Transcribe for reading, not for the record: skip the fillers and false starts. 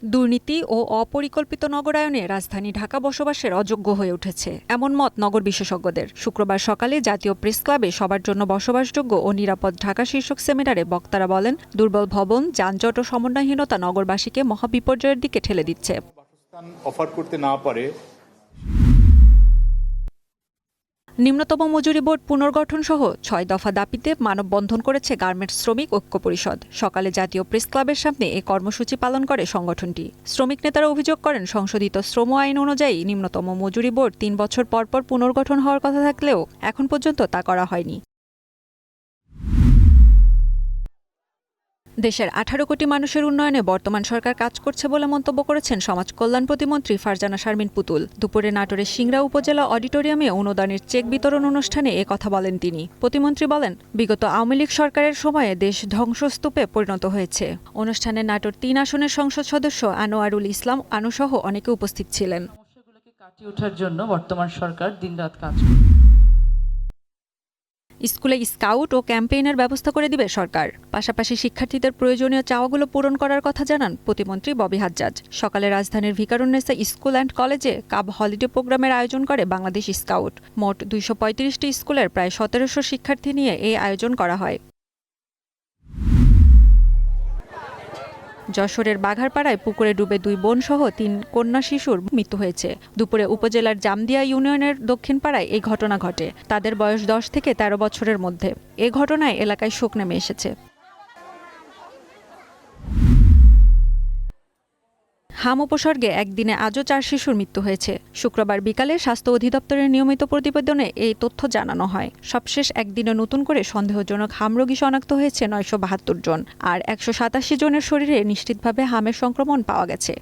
দুর্নীতি ও অপরিকল্পিত নগরায়নে রাজধানী ঢাকা বসবাসের অযোগ্য হয়ে উঠেছে, এমন মত নগর বিশেষজ্ঞদের। শুক্রবার সকালে জাতীয় প্রেস ক্লাবে সবার জন্য বসবাসযোগ্য ও নিরাপদ ঢাকা শীর্ষক সেমিনারে বক্তারা বলেন, দুর্বল ভবন, যানজট ও সমন্বয়হীনতা নগরবাসীকে মহাবিপর্যয়ের দিকে ঠেলে দিচ্ছে। অফার করতে না পারে। নিম্নতম মজুরি বোর্ড পুনর্গঠন সহ ৬ দফা দাবিতে মানববন্ধন করেছে গার্মেন্টস শ্রমিক ঐক্য পরিষদ। সকালে জাতীয় প্রেস ক্লাবের সামনে এ কর্মসূচি পালন করে সংগঠনটি। শ্রমিক নেতারা অভিযোগ করেন, সংশোধিত শ্রম আইন অনুযায়ী নিম্নতম মজুরি বোর্ড ৩ বছর পর পর পুনর্গঠন হওয়ার কথা থাকলেও এখন পর্যন্ত তা করা হয়নি। দেশের ১৮ কোটি মানুষের উন্নয়নে বর্তমান সরকার কাজ করছে বলে মন্তব্য করেছেন সমাজ কল্যাণ প্রতিমন্ত্রী ফারজানা শারমিন পুতুল। দুপুরে নাটোরের সিংড়া উপজেলা অডিটোরিয়ামে অনুদানের চেক বিতরণ অনুষ্ঠানে এ কথা বলেন তিনি। প্রতিমন্ত্রী বলেন, বিগত আওয়ামী লীগ সরকারের সময়ে দেশ ধ্বংসস্তূপে পরিণত হয়েছে। অনুষ্ঠানে নাটোর ৩ আসনের সংসদ সদস্য আনোয়ারুল ইসলাম আনুসহ অনেকে উপস্থিত ছিলেন। সমস্যাগুলোকে কাটিয়ে ওঠার জন্য বর্তমান সরকার দিনরাত কাজ স্কুলে স্কাউট ও ক্যাম্পেইনের ব্যবস্থা করে দিবে সরকার। পাশাপাশি শিক্ষার্থীদের প্রয়োজনীয় চাওয়াগুলো পূরণ করার কথা জানান প্রতিমন্ত্রী ববি হাজ্জাজ। সকালে রাজধানীর ভিকারুন্নেসা স্কুল অ্যান্ড কলেজে কাব হলিডে প্রোগ্রামের আয়োজন করে বাংলাদেশ স্কাউট। মোট ২৩৫টি স্কুলের প্রায় ১৭০০ শিক্ষার্থী নিয়ে এই আয়োজন করা হয়। যশোরের বাঘারপাড়ায় পুকুরে ডুবে ২ বোনসহ ৩ কন্যা শিশুর মৃত্যু হয়েছে। দুপুরে উপজেলার জামদিয়া ইউনিয়নের দক্ষিণ পাড়ায় এই ঘটনা ঘটে। তাদের বয়স ১০ থেকে ১৩ বছরের মধ্যে। এ ঘটনায় এলাকায় শোক নেমে এসেছে। হাম উপসর্গে একদিনে আজও ৪ শিশুর মৃত্যু হয়েছে। শুক্রবার বিকালে স্বাস্থ্য অধিদপ্তরের নিয়মিত প্রতিবেদনে এই তথ্য জানানো হয়। সবশেষ একদিনে নতুন করে সন্দেহজনক হাম রোগী শনাক্ত হয়েছে ৯৭২ জন, আর ১৮৭ জনের শরীরে নিশ্চিতভাবে হামের সংক্রমণ পাওয়া গেছে।